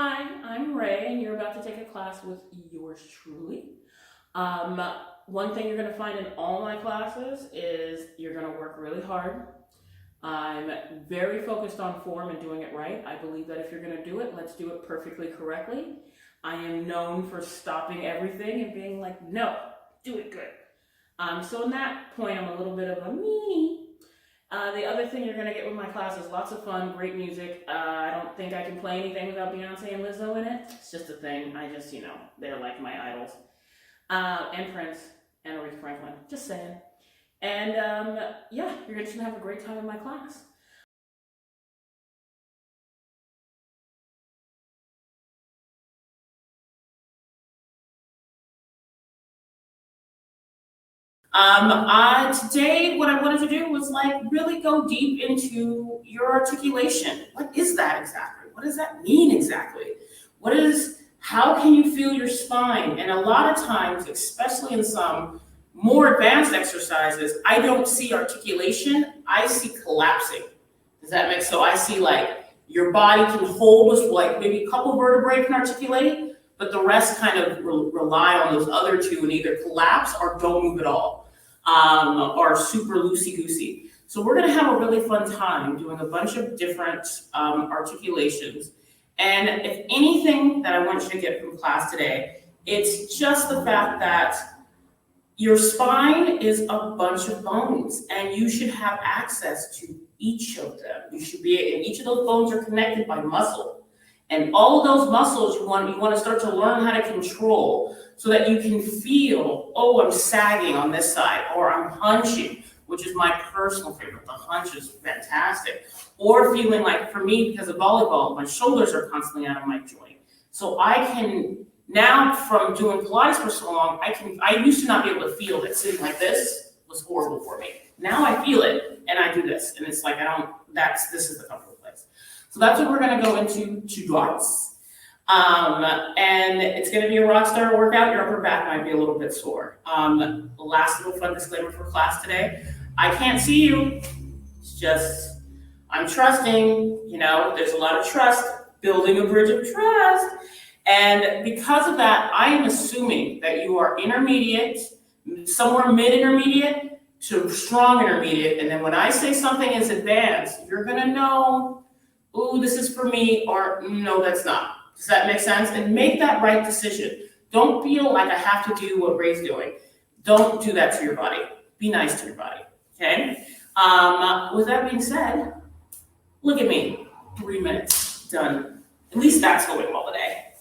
Hi, I'm Ray, and you're about to take a class with yours truly. One thing you're going to find in all my classes is you're going to work really hard. I'm very focused on form and doing it right. I believe that if you're going to do it, let's do it perfectly correctly. I am known for stopping everything and being like, no, do it good. So in that point, I'm a little bit of a meanie. The other thing you're going to get with my class is lots of fun, great music. I don't think I can play anything without Beyonce and Lizzo in it. It's just a thing. They're like my idols. And Prince and Aretha Franklin. Just saying. And yeah, you're just going to have a great time in my class. Today, what I wanted to do was really go deep into your articulation. What is that exactly? What does that mean exactly? How can you feel your spine? And a lot of times, especially in some more advanced exercises, I don't see articulation, I see collapsing. Does that make sense? So I see your body can hold with maybe a couple vertebrae can articulate, but the rest kind of rely on those other two and either collapse or don't move at all, or super loosey-goosey. So we're gonna have a really fun time doing a bunch of different articulations. And if anything that I want you to get from class today, it's just the fact that your spine is a bunch of bones and you should have access to each of them. And each of those bones are connected by muscle. And all of those muscles you want to start to learn how to control so that you can feel, oh, I'm sagging on this side, or I'm hunching, which is my personal favorite. The hunch is fantastic. Or feeling like, for me, because of volleyball, my shoulders are constantly out of my joint. So I can, now from doing Pilates for so long, I used to not be able to feel that sitting like this was horrible for me. Now I feel it, and I do this. And it's like, this is the comfortable place. So that's what we're gonna go into today. And it's gonna be a rock star workout. Your upper back might be a little bit sore. Last little fun disclaimer for class today. I can't see you. It's just, I'm trusting, there's a lot of trust, building a bridge of trust. And because of that, I am assuming that you are intermediate, somewhere mid-intermediate to strong intermediate. And then when I say something is advanced, you're gonna know, ooh, this is for me, or no, that's not. Does that make sense? And make that right decision. Don't feel like I have to do what Ray's doing. Don't do that to your body. Be nice to your body, okay? With that being said, look at me, 3 minutes, done. At least that's going well today.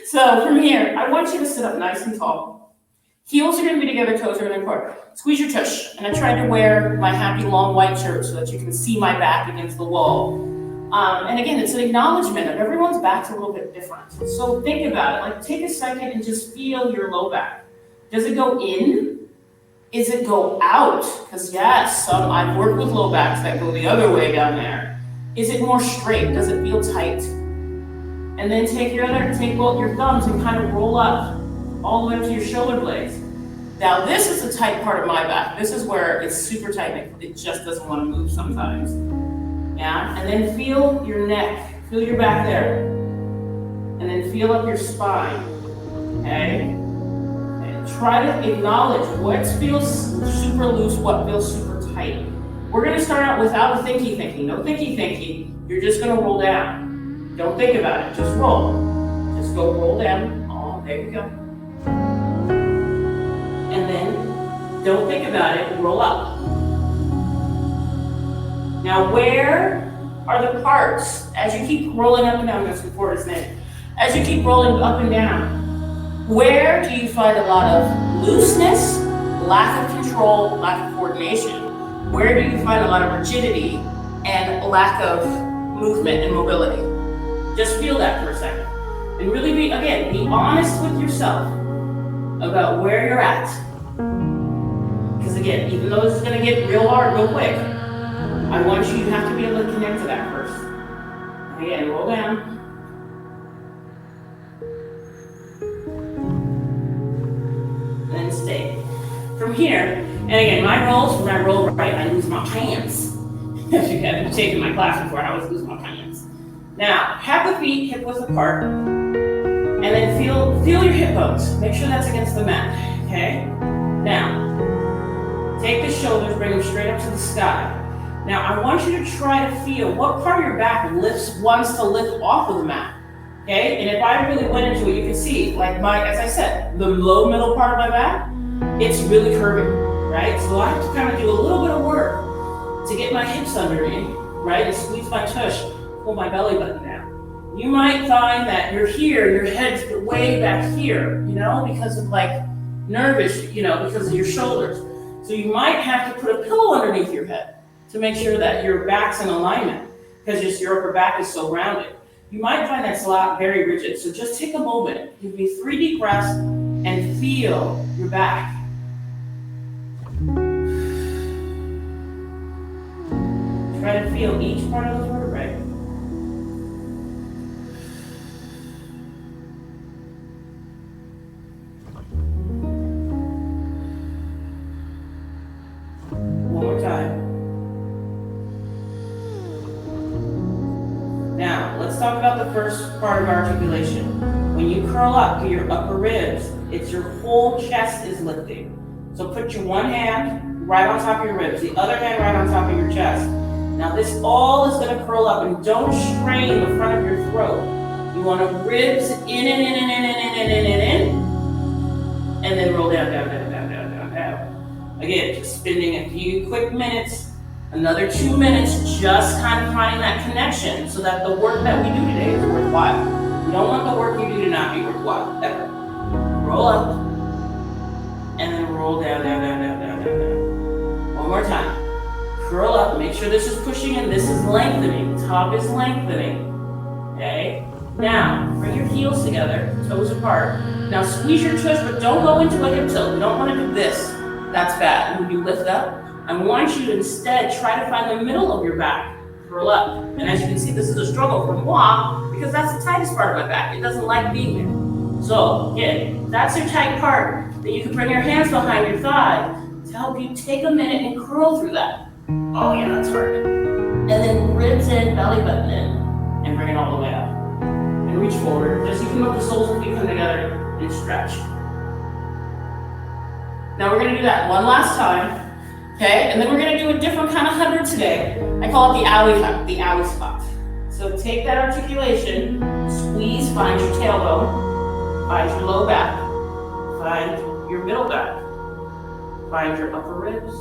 So from here, I want you to sit up nice and tall. Heels are gonna be together, toes are gonna apart. Squeeze your tush. And I tried to wear my happy long white shirt so that you can see my back against the wall. And again, it's an acknowledgement of everyone's back's a little bit different. So think about it, take a second and just feel your low back. Does it go in? Is it go out? Because yes, I've worked with low backs that go the other way down there. Is it more straight? Does it feel tight? And then take both your thumbs and kind of roll up all the way to your shoulder blades. Now this is the tight part of my back. This is where it's super tight and it just doesn't want to move sometimes. Yeah, and then feel your neck, feel your back there. And then feel up your spine, okay? And try to acknowledge what feels super loose, what feels super tight. We're gonna start out without a thinky. No thinky. You're just gonna roll down. Don't think about it, just roll. Just go roll down. Oh, there you go. And then don't think about it, roll up. Now where are the parts, as you keep rolling up and down, that's before his name, as you keep rolling up and down, where do you find a lot of looseness, lack of control, lack of coordination? Where do you find a lot of rigidity and lack of movement and mobility? Just feel that for a second. And really be honest with yourself about where you're at. Because again, even though this is gonna get real hard real quick, I want you have to be able to connect to that first. Again, roll down. And then stay. From here, and again, when I roll right, I lose my pants. As you have taken my class before, I always lose my pants. Now, have the feet hip width apart, and then feel your hip bones. Make sure that's against the mat, okay? Now, take the shoulders, bring them straight up to the sky. Now, I want you to try to feel what part of your back wants to lift off of the mat, okay? And if I really went into it, you can see, like as I said, the low middle part of my back, it's really curving, right? So I have to kind of do a little bit of work to get my hips under me, right? And squeeze my tush, pull my belly button down. You might find that you're here, your head's way back here, because of like nervous, because of your shoulders. So you might have to put a pillow underneath your head to make sure that your back's in alignment, because just your upper back is so rounded. You might find that's very rigid. So just take a moment, give me 3 deep breaths, and feel your back. Try to feel each part of the vertebrae. One more time. Now, let's talk about the first part of articulation. When you curl up to your upper ribs, it's your whole chest is lifting. So put your one hand right on top of your ribs, the other hand right on top of your chest. Now this all is going to curl up, and don't strain the front of your throat. You want to ribs in, and then roll down, down, down, down, down, down, down. Again, just spending a few quick minutes, another 2 minutes, just kind of finding that connection so that the work that we do today is worthwhile. You don't want the work you do to not be worthwhile, ever. Roll up, and then roll down, down, down, down, down, down, down. One more time. Curl up, make sure this is pushing in, this is lengthening, top is lengthening, okay? Now, bring your heels together, toes apart. Now squeeze your tush, but don't go into a hip tilt. You don't want to do this, that's bad. When you lift up, I want you to instead try to find the middle of your back, curl up. And as you can see, this is a struggle for moi, because that's the tightest part of my back. It doesn't like being there. So, again, that's your tight part. Then you can bring your hands behind your thigh to help you take a minute and curl through that. Oh yeah, that's hard. And then ribs in, belly button in, and bring it all the way up. And reach forward. Just you can let the soles of your feet come together and stretch. Now we're gonna do that one last time, okay? And then we're gonna do a different kind of 100 today. I call it the owie spot. So take that articulation, squeeze, find your tailbone, find your low back, find your middle back, find your upper ribs,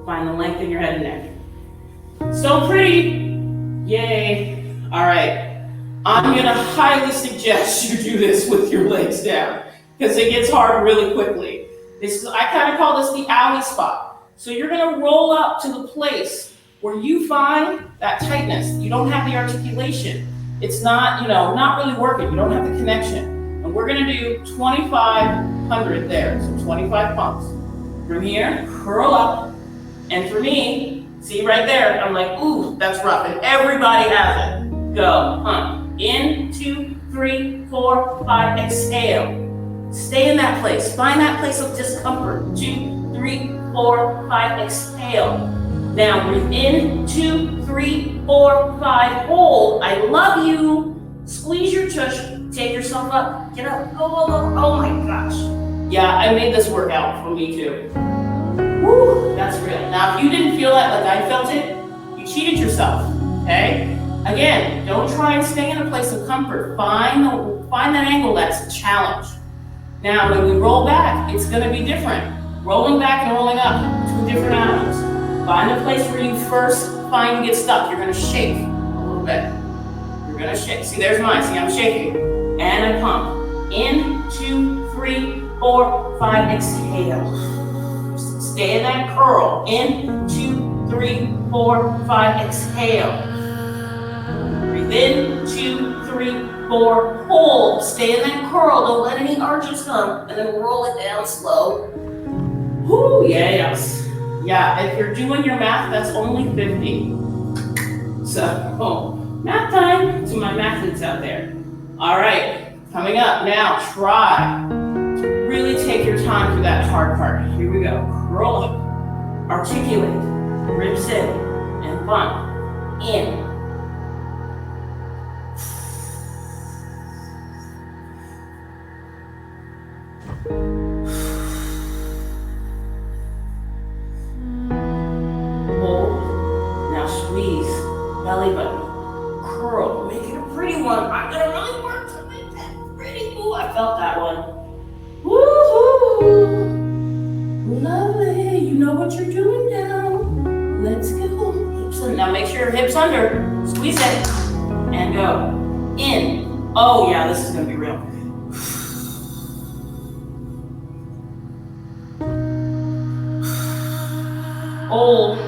find the length in your head and neck. So pretty, yay. All right, I'm gonna highly suggest you do this with your legs down because it gets hard really quickly. I kind of call this the owie spot. So you're gonna roll up to the place where you find that tightness. You don't have the articulation. It's not, not really working. You don't have the connection. And we're gonna do 2,500 there, so 25 pumps. From here, curl up. And for me, see right there, I'm like, ooh, that's rough. And everybody has it. Go, in, 2, 3, 4, 5, exhale. Stay in that place. Find that place of discomfort. 2, 3, 4, 5, exhale. Now breathe in, 2, 3, 4, 5, hold. I love you. Squeeze your tush, take yourself up, get up, oh my gosh. Yeah, I made this workout for me too. Woo, that's real. Now, if you didn't feel that like I felt it, you cheated yourself, okay? Again, don't try and stay in a place of comfort. Find that angle that's a challenge. Now, when we roll back, it's gonna be different. Rolling back and rolling up, 2 different animals. Find a place where you first find you get stuck. You're gonna shake a little bit. You're gonna shake. See, there's mine. See, I'm shaking. And I pump. In, 2, 3, 4, 5, exhale. Stay in that curl. In, 2, 3, 4, 5, exhale. Breathe in, 2, 3, 4, hold. Stay in that curl. Don't let any arches come. And then roll it down slow. Whoo, yes. Yeah, if you're doing your math, that's only 50. So, math time to my mathletes out there. All right, coming up now, try to really take your time for that hard part. Here we go. Curl up, articulate, ribs in, and bump. In, Hold. Now squeeze. Belly button. Curl. Make it a pretty one. I'm gonna really work to make that pretty. Ooh, I felt that one. Woohoo! Lovely. You know what you're doing now. Let's go. Hips under. Now make sure your hips under. Squeeze it. And go. In. Oh yeah, this is gonna be real. Hold.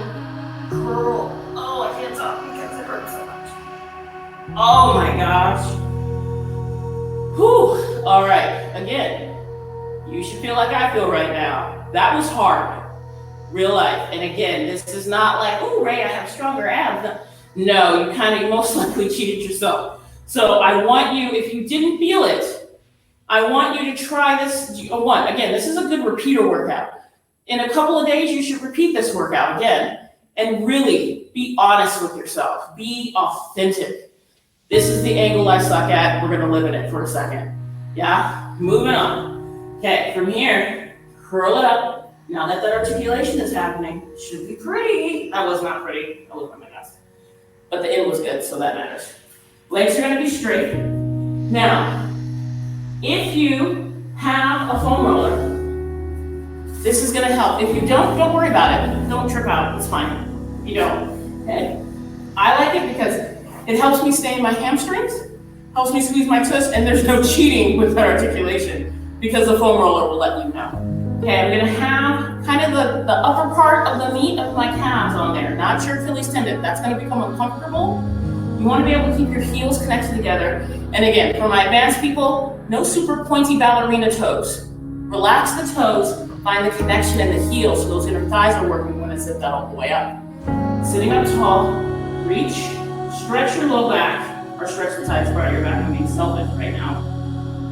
Curl. Oh, I can't talk because it hurts so much. Oh my gosh. Whew. All right. Again, you should feel like I feel right now. That was hard. Real life. And again, this is not like, oh, Ray, I have stronger abs. No, you kind of most likely cheated yourself. So I want you, if you didn't feel it, I want you to try this. Again, this is a good repeater workout. In a couple of days, you should repeat this workout again and really be honest with yourself. Be authentic. This is the angle I suck at. We're going to live in it for a second. Yeah? Moving on. Okay, from here, curl it up. Now that articulation is happening, should be pretty. That was not pretty. That was not my best. But the in was good, so that matters. Legs are going to be straight. Now, if you have a foam roller, this is going to help. If you don't worry about it. Don't trip out. It's fine. You don't. Okay? I like it because it helps me stay in my hamstrings, helps me squeeze my tush, and there's no cheating with that articulation because the foam roller will let you know. Okay, I'm gonna have kind of the upper part of the meat of my calves on there, not your Achilles tendon. That's gonna become uncomfortable. You wanna be able to keep your heels connected together. And again, for my advanced people, no super pointy ballerina toes. Relax the toes, find the connection in the heels so those inner thighs are working when I zip that all the way up. Sitting up tall, reach, stretch your low back, or stretch the tight part of your back. I'm being selfish right now.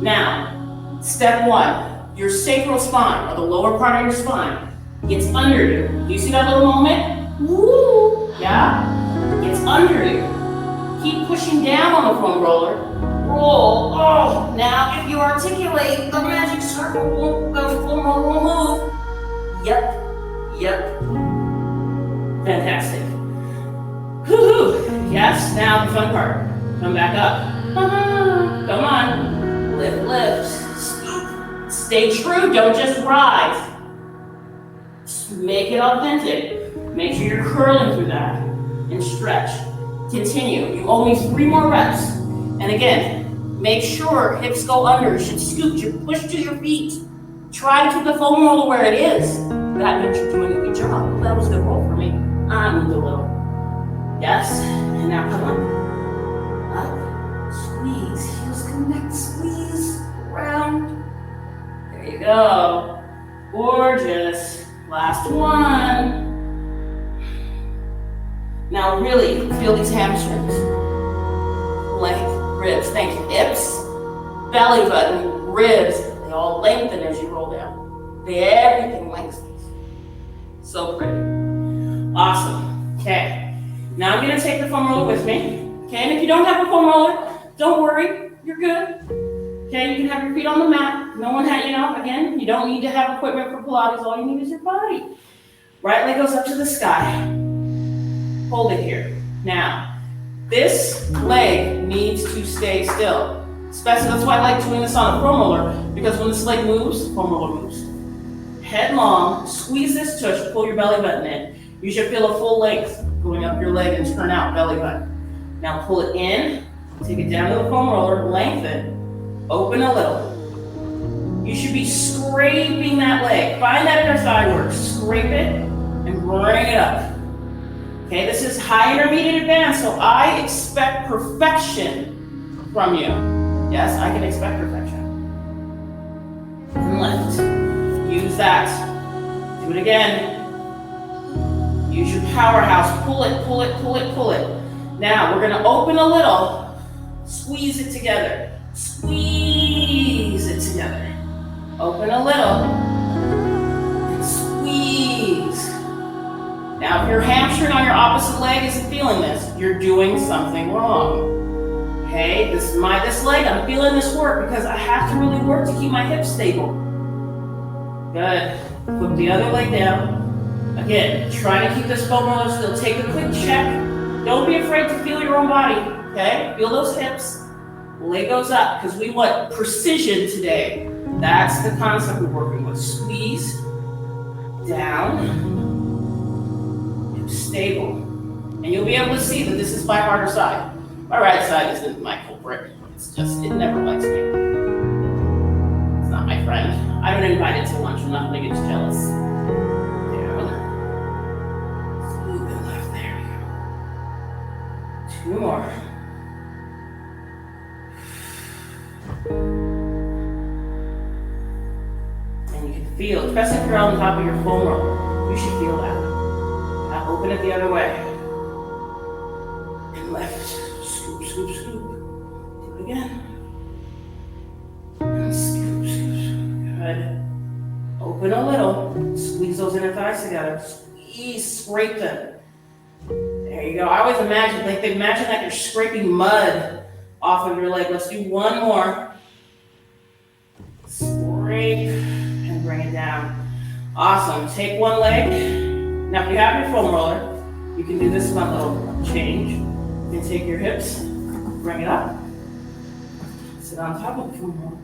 Now, step one. Your sacral spine, or the lower part of your spine, gets under you. Do you see that little moment? Woo! Yeah? It's under you. Keep pushing down on the foam roller. Roll. Oh! Now, if you articulate, the magic circle the foam roller will move. Yep. Fantastic. Woo-hoo! Yes, now the fun part. Come back up. Come on. Lift. Stay true, don't just rise. Make it authentic. Make sure you're curling through that. And stretch. Continue. You owe me 3 more reps. And again, make sure hips go under. You should scoot. You push to your feet. Try to keep the foam roller where it is. That means you're doing a good job. That was a good roll for me. I moved a little. Yes. And now come on. Up. Squeeze. Heels connect. Squeeze. Around. There you go. Gorgeous. Last one. Now really feel these hamstrings. Leg, ribs. Thank you. Hips, belly button, ribs. They all lengthen as you roll down. Everything lengthens. So pretty. Awesome. Okay. Now I'm going to take the foam roller with me. Okay. And if you don't have a foam roller, don't worry. You're good. Okay, you can have your feet on the mat. No one had, again, you don't need to have equipment for Pilates. All you need is your body. Right leg goes up to the sky. Hold it here. Now, this leg needs to stay still. Especially, that's why I like doing this on a foam roller, because when this leg moves, foam roller moves. Head long, squeeze this tush, pull your belly button in. You should feel a full length going up your leg and turn out belly button. Now pull it in, take it down to the foam roller, lengthen. Open a little. You should be scraping that leg. Find that inner thigh work. Scrape it and bring it up. Okay, this is high, intermediate, advanced, so I expect perfection from you. Yes, I can expect perfection. And lift. Use that. Do it again. Use your powerhouse. Pull it. Now, we're going to open a little. Squeeze it together. Squeeze it together. Open a little. And squeeze. Now, if your hamstring on your opposite leg isn't feeling this, you're doing something wrong. Okay, this leg, I'm feeling this work because I have to really work to keep my hips stable. Good. Put the other leg down. Again, try to keep this foam roller still. Take a quick check. Don't be afraid to feel your own body, okay? Feel those hips. Leg goes up, because we want precision today. That's the concept we're working with. Squeeze, down, hips stable. And you'll be able to see that this is my harder side. My right side isn't my culprit. It's just, it never likes me. It's not my friend. I don't invite it to lunch. I'm not gonna get jealous. Down. Smooth and left. There we go. 2 more. And you can feel, especially if you're on top of your foam roller, you should feel that. Now open it the other way. And left. Scoop, scoop, scoop. Do it again. And scoop, scoop, scoop. Good. Open a little. Squeeze those inner thighs together. Squeeze, scrape them. There you go. I always imagine like you're scraping mud off of your leg. Let's do one more. Scrape and bring it down. Awesome. Take one leg. Now, if you have your foam roller, you can do this fun little change. You can take your hips, bring it up, sit on top of the foam roller.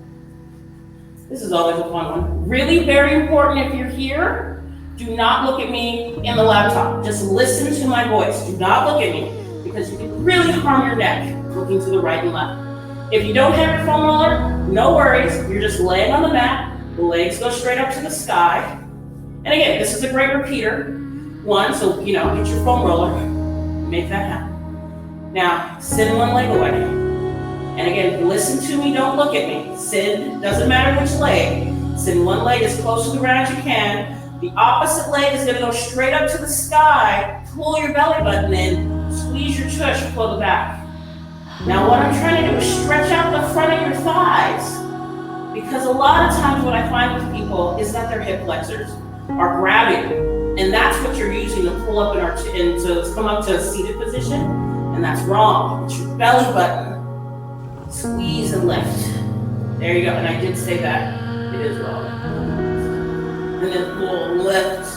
This is always a fun one. Really very important if you're here, do not look at me in the laptop. Just listen to my voice. Do not look at me, because you can really harm your neck looking to the right and left. If you don't have your foam roller, no worries. You're just laying on the mat. The legs go straight up to the sky. And again, this is a great repeater. One, so get your foam roller. Make that happen. Now, send one leg away. And again, listen to me, don't look at me. Send, doesn't matter which leg. Send one leg as close to the ground as you can. The opposite leg is gonna go straight up to the sky. Pull your belly button in. Squeeze your tush, pull the back. Now what I'm trying to do is stretch out the front of your thighs, because a lot of times what I find with people is that their hip flexors are grabbing, and that's what you're using to pull up and to come up to a seated position, and that's wrong. It's your belly button. Squeeze and lift. There you go, and I did say that. It is wrong. And then pull, lift.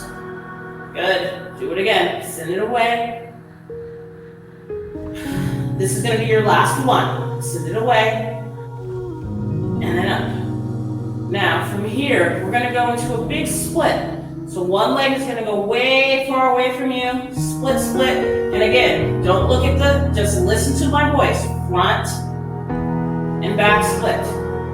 Good. Do it again. Send it away. This is going to be your last one. Send it away. And then up. Now, from here, we're going to go into a big split. So one leg is going to go way far away from you. Split, split. And again, don't look at just listen to my voice. Front and back split.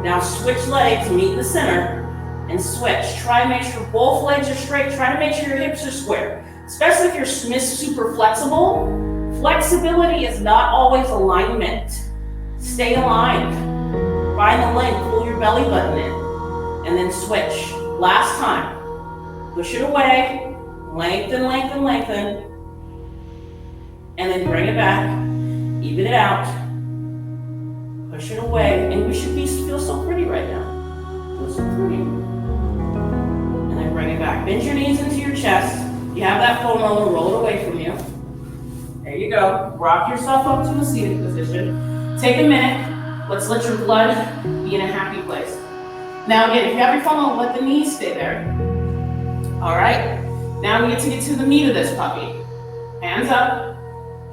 Now switch legs, meet in the center, and switch. Try to make sure both legs are straight. Try to make sure your hips are square. Especially if you're super flexible. Flexibility is not always alignment. Stay aligned. Find the length, pull your belly button in, and then switch. Last time. Push it away, lengthen, lengthen, lengthen, and then bring it back, even it out, push it away, and you should feel so pretty right now. Feel so pretty. And then bring it back. Bend your knees into your chest. You have that foam roller, roll it away from you. There you go. Rock yourself up to a seated position. Take a minute. Let's let your blood be in a happy place. Now again, if you have your foam roller, let the knees stay there. All right. Now we get to the meat of this puppy. Hands up,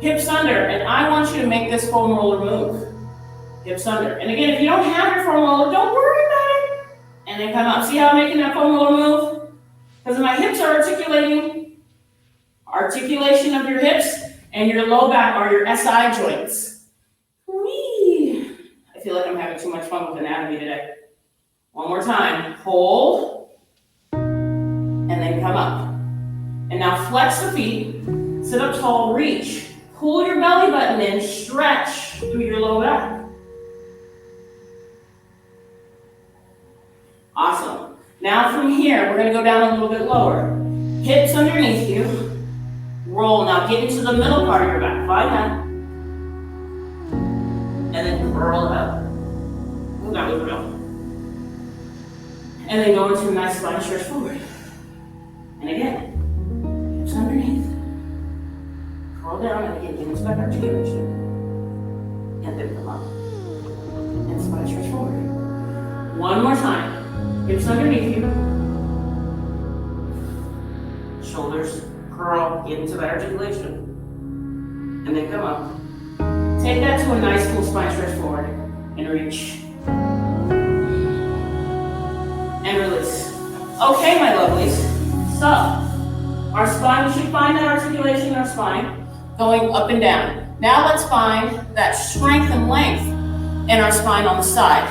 hips under, and I want you to make this foam roller move. Hips under. And again, if you don't have your foam roller, don't worry about it. And then come up. See how I'm making that foam roller move? Because my hips are articulating. Articulation of your hips and your low back are your SI joints. Whee! I feel like I'm having too much fun with anatomy today. One more time. Hold. And then come up. And now flex the feet. Sit up tall, reach. Pull your belly button in, stretch through your low back. Awesome. Now from here, we're gonna go down a little bit lower. Hips underneath you. Roll. Now get into the middle part of your back. Find that. And then curl it up. Oh, that was real. And then go into a nice spine stretch forward. And again, hips underneath. Curl down and again, get into that articulation. And then come up. And spine stretch forward. One more time. Hips underneath you. curl, get into that articulation. And then come up. Take that to a nice full spine stretch forward and reach. And release. Okay, my lovelies. So, our spine, we should find that articulation in our spine going up and down. Now let's find that strength and length in our spine on the side.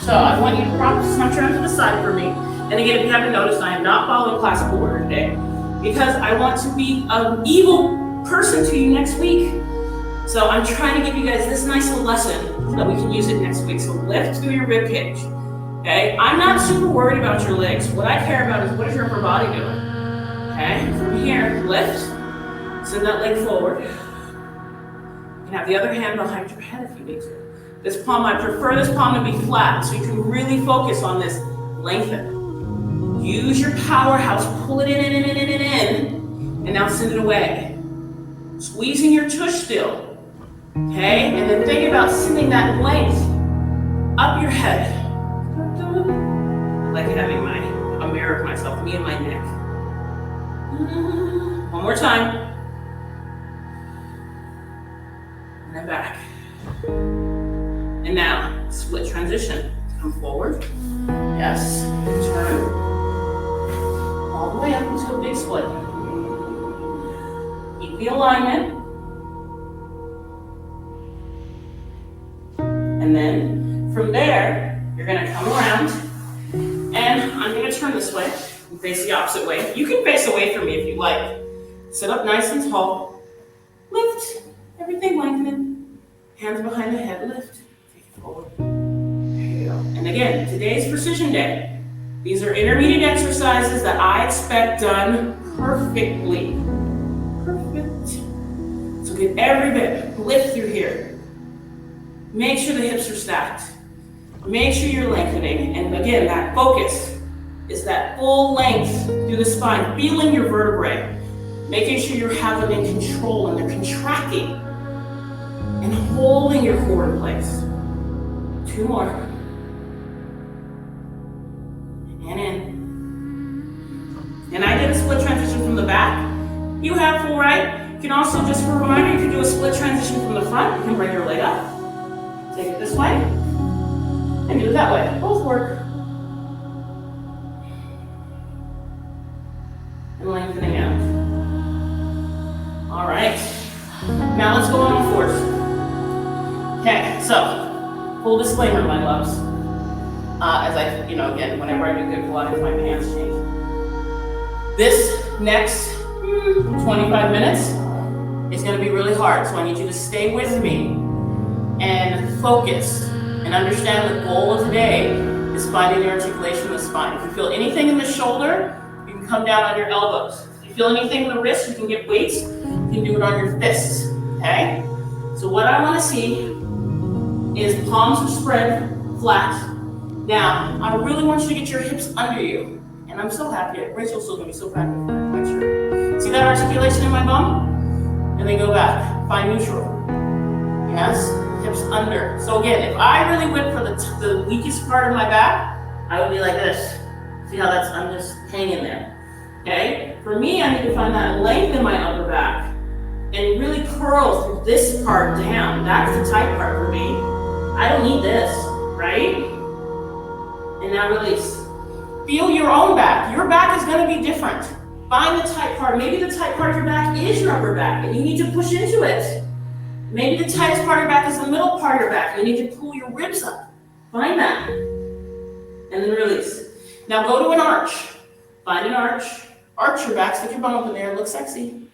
So I want you to practice my turn to the side for me. And again, if you haven't noticed, I am not following classical order today because I want to be an evil person to you next week. So I'm trying to give you guys this nice little lesson so that we can use it next week. So lift through your rib cage. Okay, I'm not super worried about your legs. What I care about is what is your upper body doing. Okay, from here, lift, send that leg forward. You can have the other hand behind your head if you need to. This palm, I prefer this palm to be flat so you can really focus on this lengthen. Use your powerhouse, pull it in, and now send it away. Squeezing your tush still, okay? And then think about sending that length up your head. Like having a mirror of myself, me and my neck. One more time. And then back. And now, split transition. Come forward. Yes. Turn. All the way up into a big split. Keep the alignment. And then, from there, you're going to come around. And I'm going to turn this way and face the opposite way. You can face away from me if you like. Sit up nice and tall. Lift. Everything lengthening. Hands behind the head. Lift. Take it forward. There you go. And again, today's precision day. These are intermediate exercises that I expect done perfectly. Perfect. So get every bit. Lift through here. Make sure the hips are stacked. Make sure you're lengthening, and again, that focus is that full length through the spine, feeling your vertebrae, making sure you have them in control and they're contracting and holding your core in place. 2 more. And in. And I did a split transition from the back. You have full right. You can also, just for a reminder, you can do a split transition from the front. You can bring your leg up. Take it this way. And do it that way. Both work. And lengthening out. All right. Now let's go on all fours. Okay, so full disclaimer, my loves. As I, again, whenever I do good Pilates, my pants change. This next 25 minutes is going to be really hard, so I need you to stay with me and focus. And understand the goal of today is finding the articulation of the spine. If you feel anything in the shoulder, you can come down on your elbows. If you feel anything in the wrist, you can get weights. You can do it on your fists, okay? So what I want to see is palms are spread flat. Now, I really want you to get your hips under you. And I'm so happy. Rachael's still going to be so proud of me. Make sure. See that articulation in my bum? And then go back. Find neutral. Yes? Hips under. So again, if I really went for the weakest part of my back, I would be like this. See how I'm just hanging there. Okay? For me, I need to find that length in my upper back and really curl through this part down. That's the tight part for me. I don't need this, right? And now release. Feel your own back. Your back is going to be different. Find the tight part. Maybe the tight part of your back is your upper back and you need to push into it. Maybe the tightest part of your back is the middle part of your back. You need to pull your ribs up. Find that. And then release. Now go to an arch. Find an arch. Arch your back. Stick your bum up in there. Look sexy.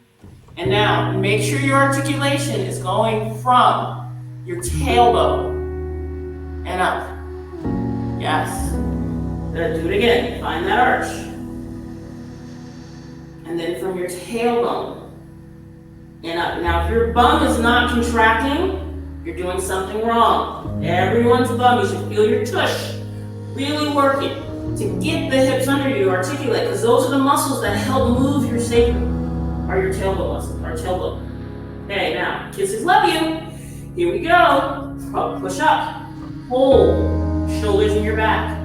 And now make sure your articulation is going from your tailbone and up. Yes. Then do it again. Find that arch. And then from your tailbone and up. Now, if your bum is not contracting, you're doing something wrong. Everyone's bum, you should feel your tush really working to get the hips under you to articulate, because those are the muscles that help move your sacrum, or your tailbone muscles, or tailbone. Okay, now, kisses love you. Here we go. Push up. Hold. Shoulders in your back.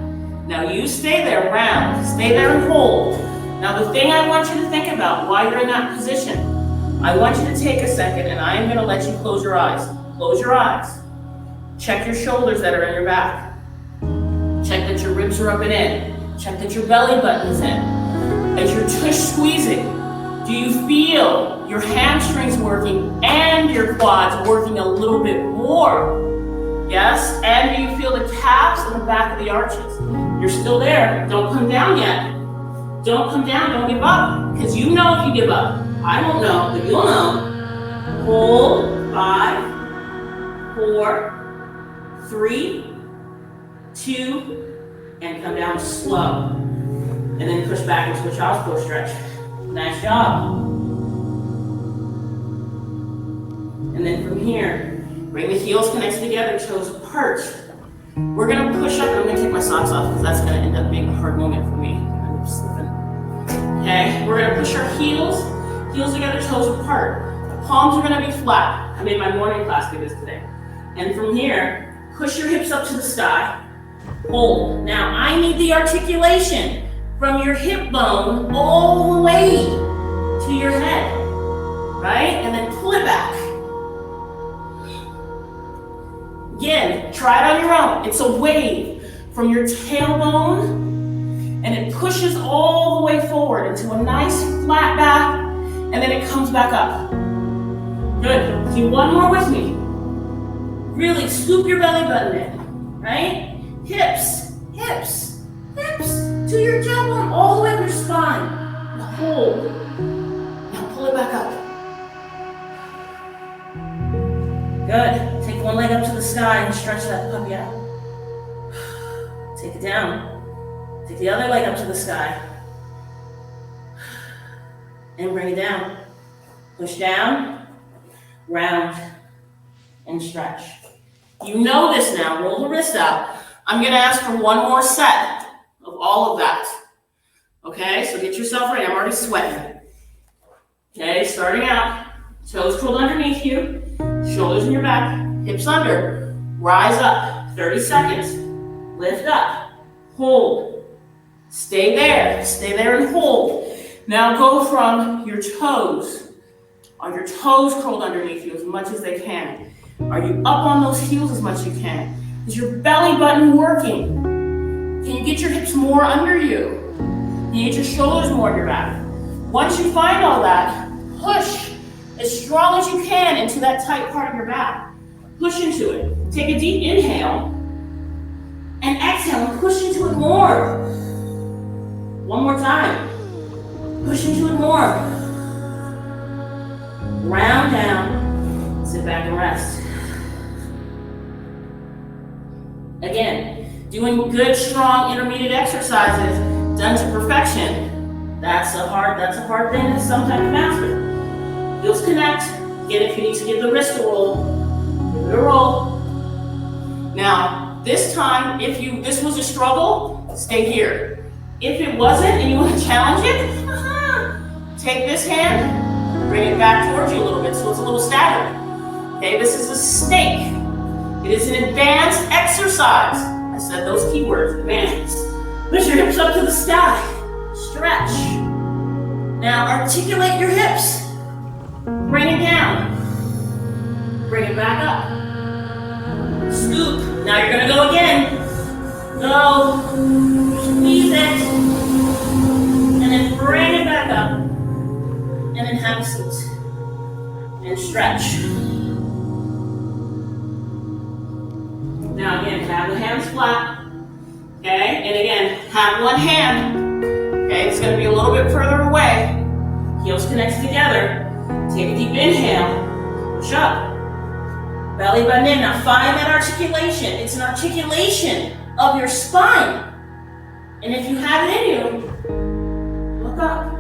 Now, you stay there, round. Stay there and hold. Now the thing I want you to think about while you're in that position, I want you to take a second and I am going to let you close your eyes. Close your eyes. Check your shoulders that are in your back. Check that your ribs are up and in. Check that your belly button is in. As you're tush squeezing, do you feel your hamstrings working and your quads working a little bit more? Yes? And do you feel the calves and the back of the arches? You're still there. Don't come down yet. Don't come down. Don't give up. Because you know if you give up. I won't know, but you'll know. Hold. 5, 4, 3, 2, and come down slow. And then push back into a child's pose stretch. Nice job. And then from here, bring the heels connected together, toes apart. We're gonna push up, and I'm gonna take my socks off because that's gonna end up being a hard moment for me. I'm slipping. Okay, we're gonna push our heels together, toes apart. The palms are gonna be flat. I made my morning class do this today. And from here, push your hips up to the sky. Hold. Now I need the articulation from your hip bone all the way to your head, right? And then pull it back. Again, try it on your own. It's a wave from your tailbone, and it pushes all the way forward into a nice flat back, and then it comes back up. Good. Do one more with me. Really scoop your belly button in, right? Hips, hips, hips to your tailbone, all the way to your spine. Now hold. Now pull it back up. Good. Take one leg up to the sky and stretch that puppy out. Take it down. Take the other leg up to the sky. And bring it down. Push down, round, and stretch. You know this now. Roll the wrist out. I'm going to ask for one more set of all of that. Okay, so get yourself ready. I'm already sweating. Okay, starting out. Toes curled underneath you. Shoulders in your back. Hips under. Rise up. 30 seconds. Lift up. Hold. Stay there. Stay there and hold. Now go from your toes. Are your toes curled underneath you as much as they can? Are you up on those heels as much as you can? Is your belly button working? Can you get your hips more under you? Can you get your shoulders more in your back? Once you find all that, push as strong as you can into that tight part of your back. Push into it. Take a deep inhale and exhale and push into it more. One more time. Push into it more. Round down. Sit back and rest. Again, doing good, strong, intermediate exercises done to perfection. That's a hard thing to sometimes master. Heels connect. Again, if you need to give the wrist a roll, give it a roll. Now, this time, if this was a struggle, stay here. If it wasn't and you want to challenge it, take this hand, bring it back towards you a little bit so it's a little staggered. Okay, this is a snake. It is an advanced exercise. I said those keywords, advanced. Push your hips up to the sky. Stretch. Now articulate your hips. Bring it down. Bring it back up. Scoop. Now you're gonna go again. Go. Squeeze it. And then bring it back up. And then have a seat. And stretch. Now again, have the hands flat. Okay, and again, have one hand. Okay, it's gonna be a little bit further away. Heels connect together. Take a deep inhale. Push up. Belly button in. Now find that articulation. It's an articulation of your spine. And if you have it in you, look up.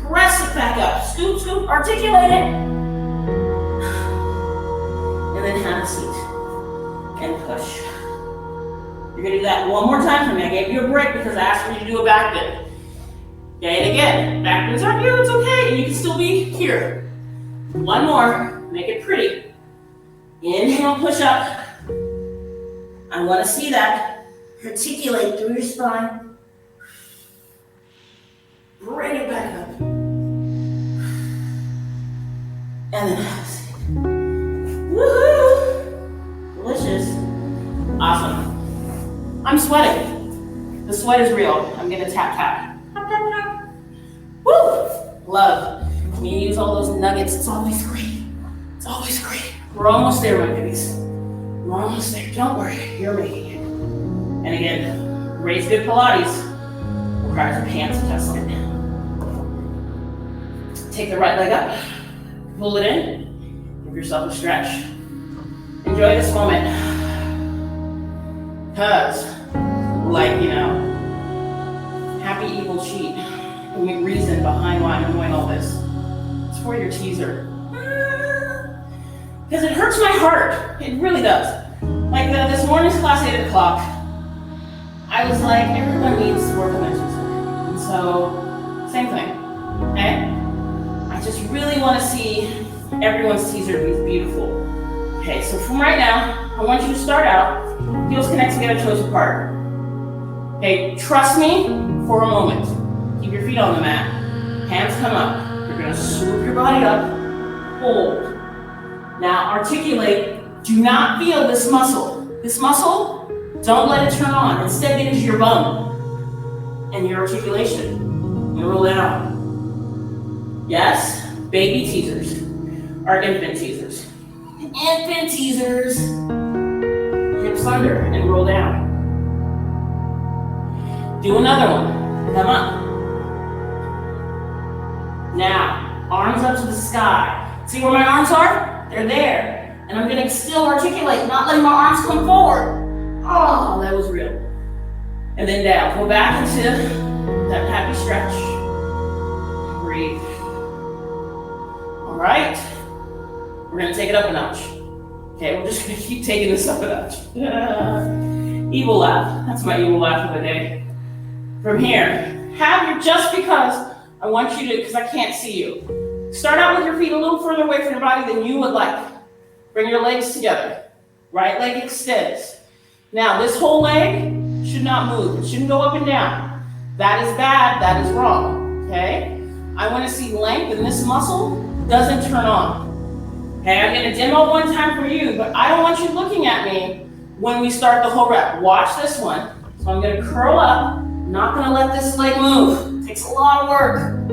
Press it back up. Scoop, scoop, articulate it. And then have a seat. And push. You're gonna do that one more time for me. I gave you a break because I asked for you to do a back bend. Okay, and again, back bends aren't you, it's okay. And you can still be here. One more, make it pretty. Inhale, push up. I wanna see that. Articulate through your spine. Bring it back up. And then exhale. Woohoo! Delicious. Awesome. I'm sweating. The sweat is real. I'm gonna tap, tap. Tap, tap, tap. Woo! Love. When you use all those nuggets, it's always great. It's always great. We're almost there, my babies. We're almost there. Don't worry. You're making it. And again, raise good Pilates. Requires your hands adjustment. Take the right leg up. Pull it in. Give yourself a stretch. Enjoy this moment. Because, like, you know, happy evil cheat. The reason behind why I'm doing all this. It's for your teaser. Because it hurts my heart. It really does. Like this morning's class, 8 o'clock, I was like, everyone needs to work on their teaser. And so, same thing, okay? I just really want to see everyone's teaser be beautiful. Okay, so from right now, I want you to start out, heels connect together, toes apart. Okay, trust me for a moment. Keep your feet on the mat. Hands come up. You're gonna swoop your body up, hold. Now articulate, do not feel this muscle. This muscle, don't let it turn on. Instead, get into your bum and your articulation. And roll it out. Yes, baby teasers are infant teasers. Infant teasers. Hips under and roll down. Do another one. Come up. Now, arms up to the sky. See where my arms are? They're there. And I'm gonna still articulate, not letting my arms come forward. Oh, that was real. And then down. Go back into that happy stretch. Breathe. All right. We're gonna take it up a notch. Okay, we're just gonna keep taking this up a notch. Evil laugh. That's my evil laugh of the day. From here, have your, just because I want you to, because I can't see you. Start out with your feet a little further away from your body than you would like. Bring your legs together. Right leg extends. Now, this whole leg should not move. It shouldn't go up and down. That is bad, that is wrong, okay? I want to see length, and this muscle doesn't turn on. Okay, I'm gonna demo one time for you, but I don't want you looking at me when we start the whole rep. Watch this one. So I'm gonna curl up, not gonna let this leg move. It takes a lot of work.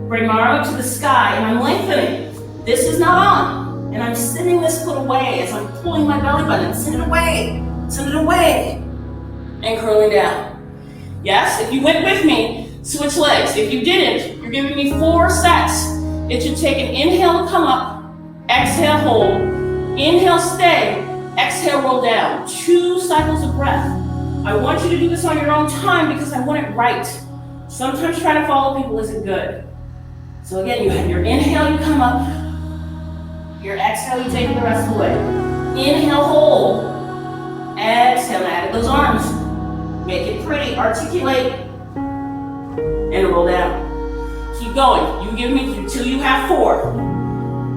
Bring my arm up to the sky, and I'm lengthening. This is not on. And I'm sending this foot away as I'm pulling my belly button. Send it away, and curling down. Yes, if you went with me, switch legs. If you didn't, you're giving me 4 sets. It should take an inhale to come up, exhale, hold, inhale, stay, exhale, roll down. 2 cycles of breath. I want you to do this on your own time because I want it right. Sometimes trying to follow people isn't good. So again, you have your inhale, you come up. Your exhale, you take it the rest of the way. Inhale, hold. Exhale, add those arms. Make it pretty, articulate, and roll down. Keep going. You give me until you have 4.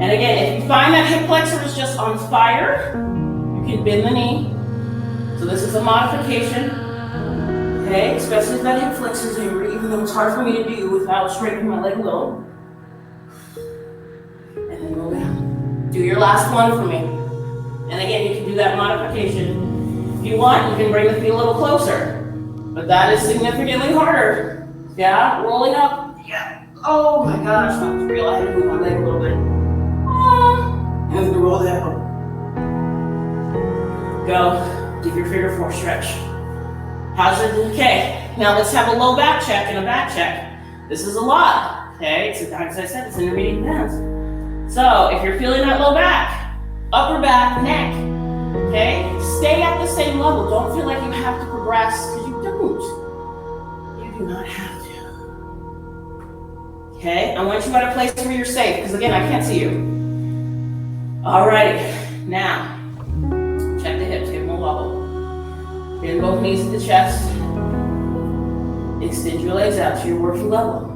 And again, if you find that hip flexor is just on fire, you can bend the knee. So this is a modification. Okay, especially if that hip flexor is angry, even though it's hard for me to do without straightening my leg a little. And then roll down. Do your last one for me. And again, you can do that modification. If you want, you can bring the feet a little closer. But that is significantly harder. Yeah, rolling up. Yeah. Oh my gosh, that was real. I had to move my leg a little bit. And then roll down. Go. Give your figure 4 stretch. How's it? Okay. Now let's have a low back check and a back check. This is a lot. Okay. It's, as I said, it's intermediate depends. So if you're feeling that low back, upper back, neck, okay, stay at the same level. Don't feel like you have to progress because you don't. You do not have to. Okay, I want you at a place where you're safe because again, I can't see you. Alrighty, now check the hips, give them a wobble. Bend both knees to the chest. Extend your legs out to your working level.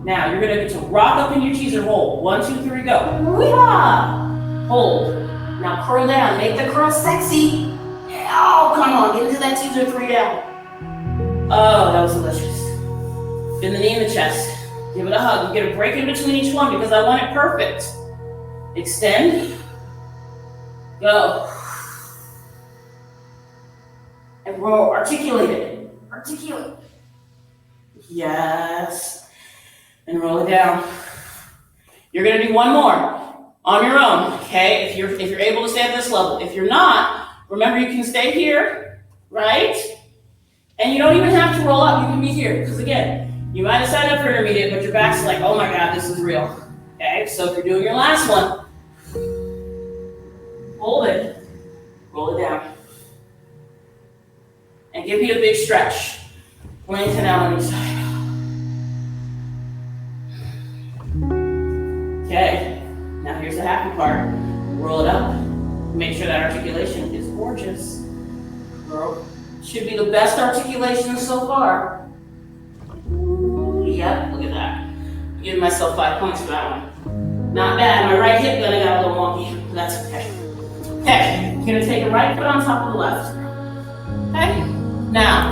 Now you're gonna get to rock up in your teaser hold. 1, 2, 3, go. Wee-haw! Hold. Now curl down. Make the curl sexy. Oh, come on. Get into that teaser 3 down. Oh, that was delicious. Bend the knee in the chest. Give it a hug. You get a break in between each one because I want it perfect. Extend. Go. And roll. Articulate it. Articulate. Yes. And roll it down. You're gonna do one more on your own, okay? If you're able to stay at this level. If you're not, remember you can stay here, right? And you don't even have to roll up, you can be here. Because again, you might have signed up for intermediate, but your back's like, oh my God, this is real. Okay, so if you're doing your last one, hold it, roll it down. And give me a big stretch. Lengthen out on each side. Okay, now here's the happy part. Roll it up. Make sure that articulation is gorgeous. Girl, should be the best articulation so far. Ooh, yep, look at that. I'm giving myself 5 points for that one. Not bad. My right hip gonna got a little wonky, but that's okay. Okay, you're gonna take a right foot on top of the left. Okay, now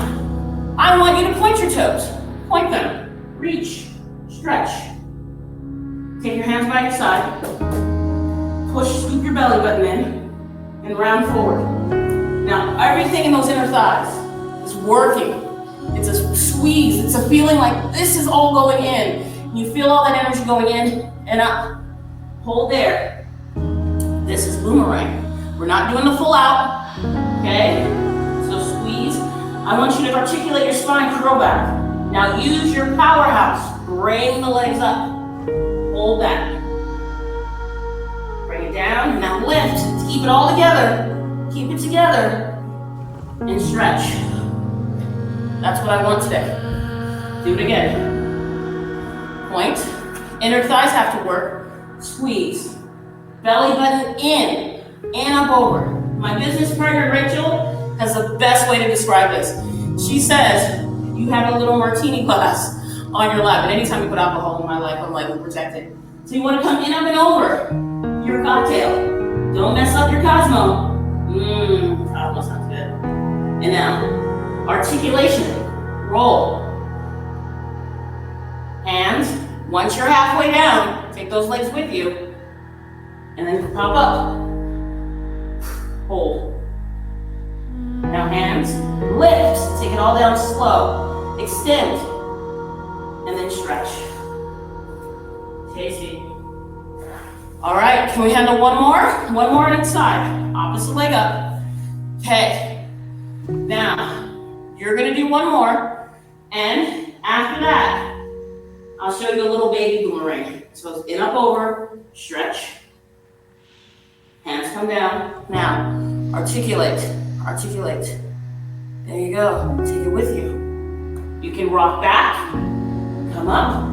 I want you to point your toes. Point them. Reach. Stretch. Take your hands by your side. Push, scoop your belly button in, and round forward. Now, everything in those inner thighs is working. It's a squeeze. It's a feeling like this is all going in. You feel all that energy going in and up. Hold there. This is boomerang. We're not doing the full out, okay? So squeeze. I want you to articulate your spine, curl back. Now use your powerhouse. Bring the legs up. Hold that. Bring it down. Now lift. Keep it all together. Keep it together. And stretch. That's what I want today. Do it again. Point. Inner thighs have to work. Squeeze. Belly button in. And up over. My business partner, Rachael, has the best way to describe this. She says, you have a little martini glass on your lap. And anytime you put alcohol in my life, I'm like, we're protected. So you want to come in, up, and over your cocktail. Don't mess up your Cosmo. That almost sounds good. And now, articulation. Roll. Hands. Once you're halfway down, take those legs with you. And then pop up. Hold. Now hands. Lift. Take it all down slow. Extend. And then stretch. Tasty. All right, can we handle one more? One more on each side. Opposite leg up. Okay. Now, you're gonna do one more. And after that, I'll show you a little baby boomerang. So it's in, up, over, stretch. Hands come down. Now, articulate, articulate. There you go, take it with you. You can rock back, come up,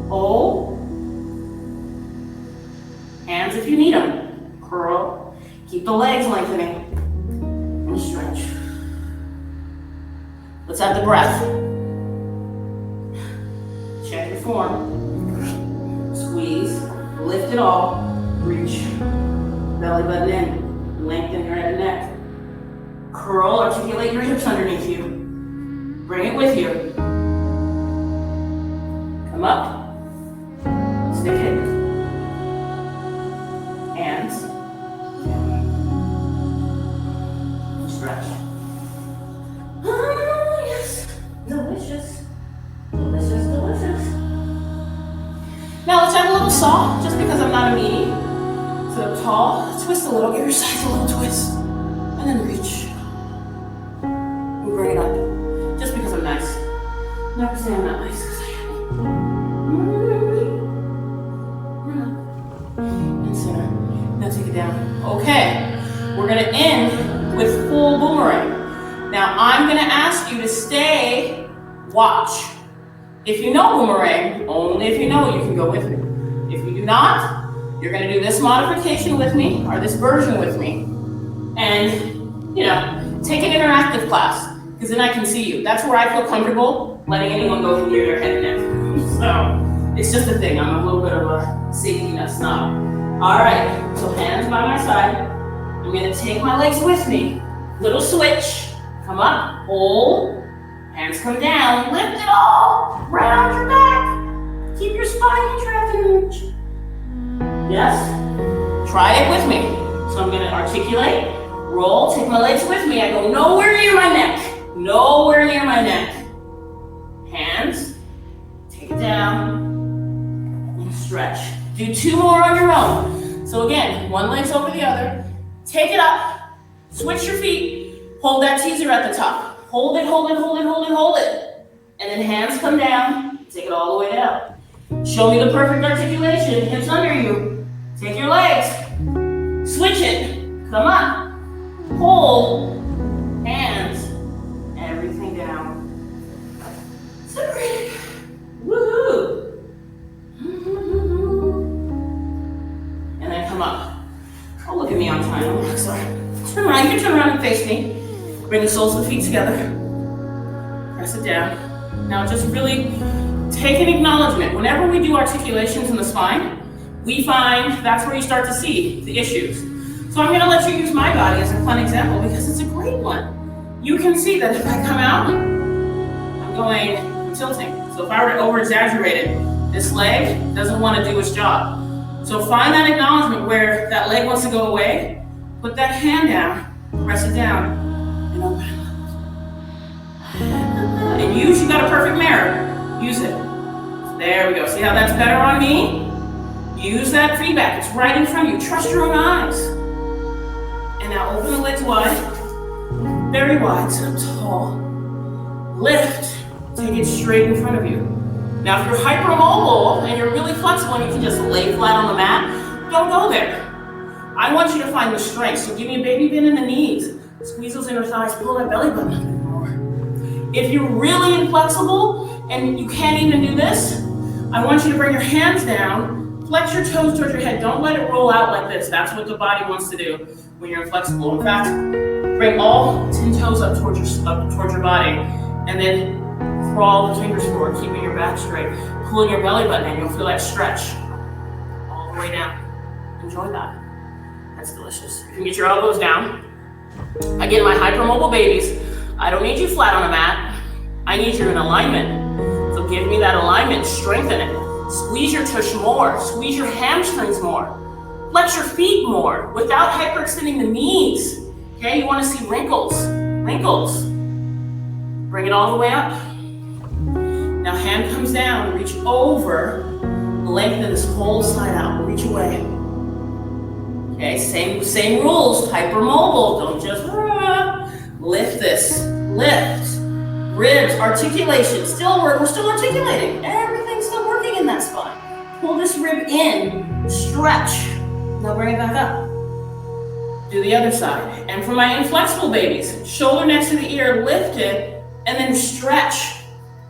hold. Hands if you need them. Curl, keep the legs lengthening, and stretch. Let's have the breath. Check your form. Squeeze, lift it all, reach. Belly button in, lengthen your head and neck. Curl, articulate your hips underneath you. Bring it with you. Come up, stick it. Hands. Stretch. Oh, yes. Delicious. Delicious, delicious. Now let's have a little saw, just because I'm not a meaty. Sit up tall, twist a little, give your sides a little twist, and then reach. And bring it up, just because I'm nice. Never say I'm not nice, because I am. And center, now take it down. Okay, we're gonna end with full boomerang. Now I'm gonna ask you to stay, watch. If you know boomerang, only if you know it, you can go with me. If you do not, you're gonna do this modification with me, or this version with me, and, take an interactive class, because then I can see you. That's where I feel comfortable letting anyone go near their head and neck. So, it's just a thing. I'm a little bit of a safety nut snob. All right, so hands by my side. I'm gonna take my legs with me. Little switch, come up, hold, Hands come down, lift it all, round your back. Keep your spine contracted. Yes? Try it with me. So I'm gonna articulate, roll, take my legs with me. I go nowhere near my neck. Nowhere near my neck. Hands, take it down, and stretch. Do 2 more on your own. So again, one leg's over the other. Take it up, switch your feet, hold that teaser at the top. Hold it, hold it, hold it, hold it, hold it. And then hands come down, take it all the way down. Show me the perfect articulation, hips under you. Take your legs, switch it, come up. Hold, hands, everything down. Separate. Woohoo! And then come up. Oh, look at me on time. I'm sorry. Turn around. You can turn around and face me. Bring the soles of the feet together. Press it down. Now just really take an acknowledgement. Whenever we do articulations in the spine, we find that's where you start to see the issues. So I'm going to let you use my body as a fun example because it's a great one. You can see that if I come out, I'm tilting. So if I were to over-exaggerate it, this leg doesn't want to do its job. So find that acknowledgement where that leg wants to go away, put that hand down, press it down, and open it up. And you got a perfect mirror. Use it. There we go. See how that's better on me? Use that feedback. It's right in front of you. Trust your own eyes. And now open the legs wide. Very wide. Sit up tall. Lift. Take it straight in front of you. Now if you're hypermobile and you're really flexible and you can just lay flat on the mat, don't go there. I want you to find the strength. So give me a baby bend in the knees. Squeeze those inner thighs. Pull that belly button up a bit more. If you're really inflexible and you can't even do this, I want you to bring your hands down, flex your toes towards your head. Don't let it roll out like this. That's what the body wants to do when you're inflexible. In fact, bring all 10 toes up towards your body, and then crawl the fingers forward, keeping your back straight. Pulling your belly button in, you'll feel that stretch all the way down. Enjoy that. That's delicious. You can get your elbows down. Again, my hypermobile babies, I don't need you flat on the mat. I need you in alignment. So give me that alignment, strengthen it. Squeeze your tush more, squeeze your hamstrings more. Flex your feet more without hyperextending the knees. Okay, you want to see wrinkles, wrinkles. Bring it all the way up. Now hand comes down, reach over, lengthen this whole side out, reach away. Okay, same rules, hypermobile, don't just lift this, lift, ribs, articulation, we're still articulating, everything's still working in that spine. Pull this rib in, stretch, now bring it back up. Do the other side. And for my inflexible babies, shoulder next to the ear, lift it, and then stretch.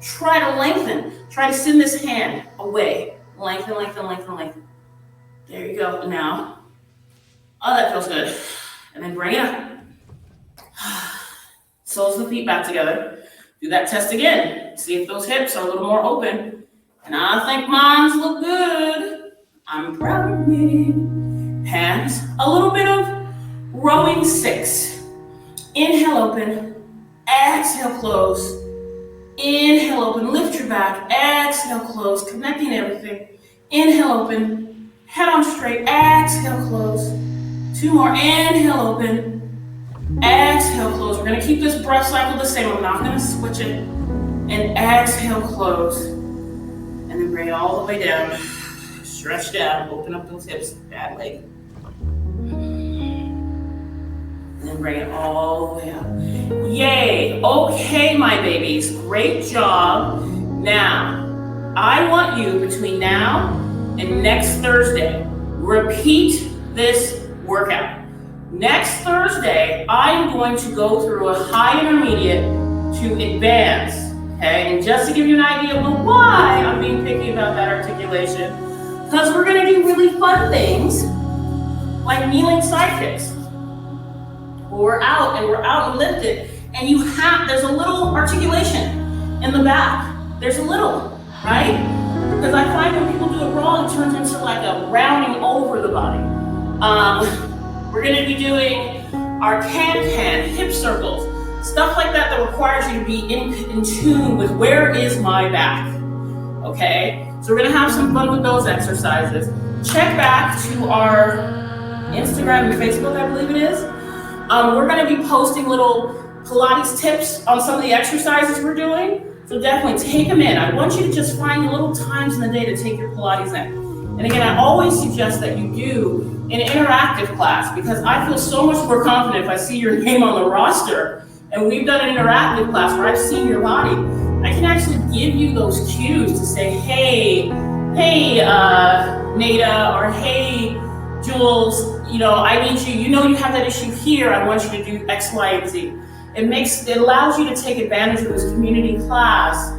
Try to lengthen. Try to send this hand away. Lengthen, lengthen, lengthen, lengthen. There you go. Now, oh, that feels good. And then bring it up. Soles of the feet back together. Do that test again. See if those hips are a little more open. And I think mine look good. I'm proud of me. Hands. A little bit of rowing 6. Inhale, open. Exhale, close. Inhale, open. Lift your back. Exhale, close. Connecting everything. Inhale, open. Head on straight. Exhale, close. 2 more. Inhale, open. Exhale, close. We're going to keep this breath cycle the same. I'm not going to switch it. And exhale, close. And then bring it all the way down. Stretch down. Open up those hips. Bad leg. And then bring it all the way up. Yay. Okay, my babies. Great job. Now, I want you between now and next Thursday, repeat this workout. Next Thursday, I am going to go through a high intermediate to advanced. Okay, and just to give you an idea of why I'm being picky about that articulation, because we're going to do really fun things like kneeling side kicks. We're out and lifted, and there's a little articulation in the back. There's a little, right? Because I find when people do it wrong, it turns into like a rounding over the body. We're going to be doing our can hip circles. stuff like that requires you to be in tune with where is my back, okay? So we're gonna have some fun with those exercises. Check back to our Instagram and Facebook, I believe it is. We're gonna be posting little Pilates tips on some of the exercises we're doing. So definitely take them in. I want you to just find little times in the day to take your Pilates in. And again, I always suggest that you do an interactive class because I feel so much more confident if I see your name on the roster and we've done an interactive class where I've seen your body. I can actually give you those cues to say, hey, Nada, or hey, Jules, I need you. You have that issue here. I want you to do X, Y, and Z. It allows you to take advantage of this community class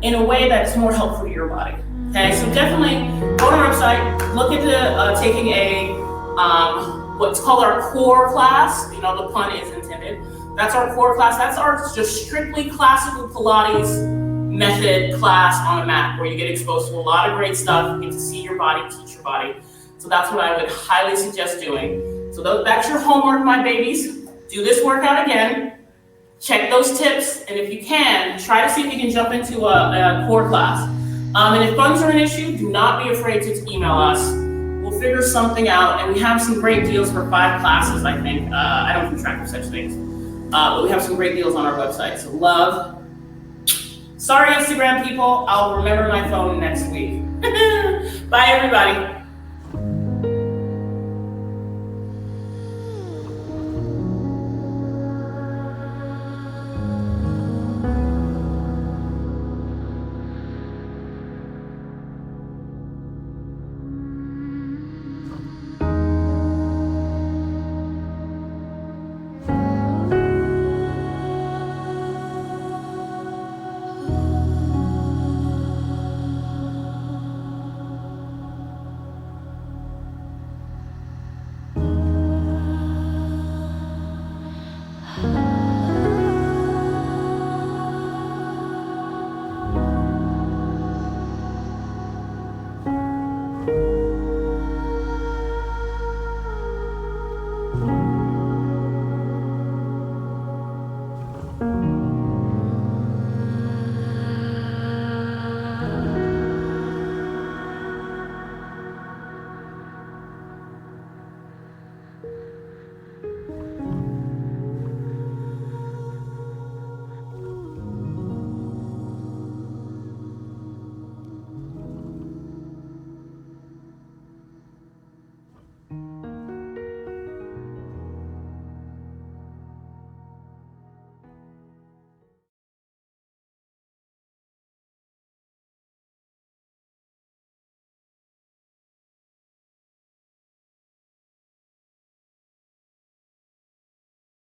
in a way that's more helpful to your body. Okay, so definitely go to our website, look into taking a what's called our core class. The pun is intended. That's our core class. That's our just strictly classical Pilates method class on a mat where you get exposed to a lot of great stuff. You get to see your body, teach your body. So that's what I would highly suggest doing. So that's your homework, my babies. Do this workout again. Check those tips, and if you can, try to see if you can jump into a core class. And if funds are an issue, do not be afraid to email us. We'll figure something out, and we have some great deals for 5 classes, I think. I don't keep track of such things. But we have some great deals on our website, so love. Sorry, Instagram people, I'll remember my phone next week. Bye, everybody.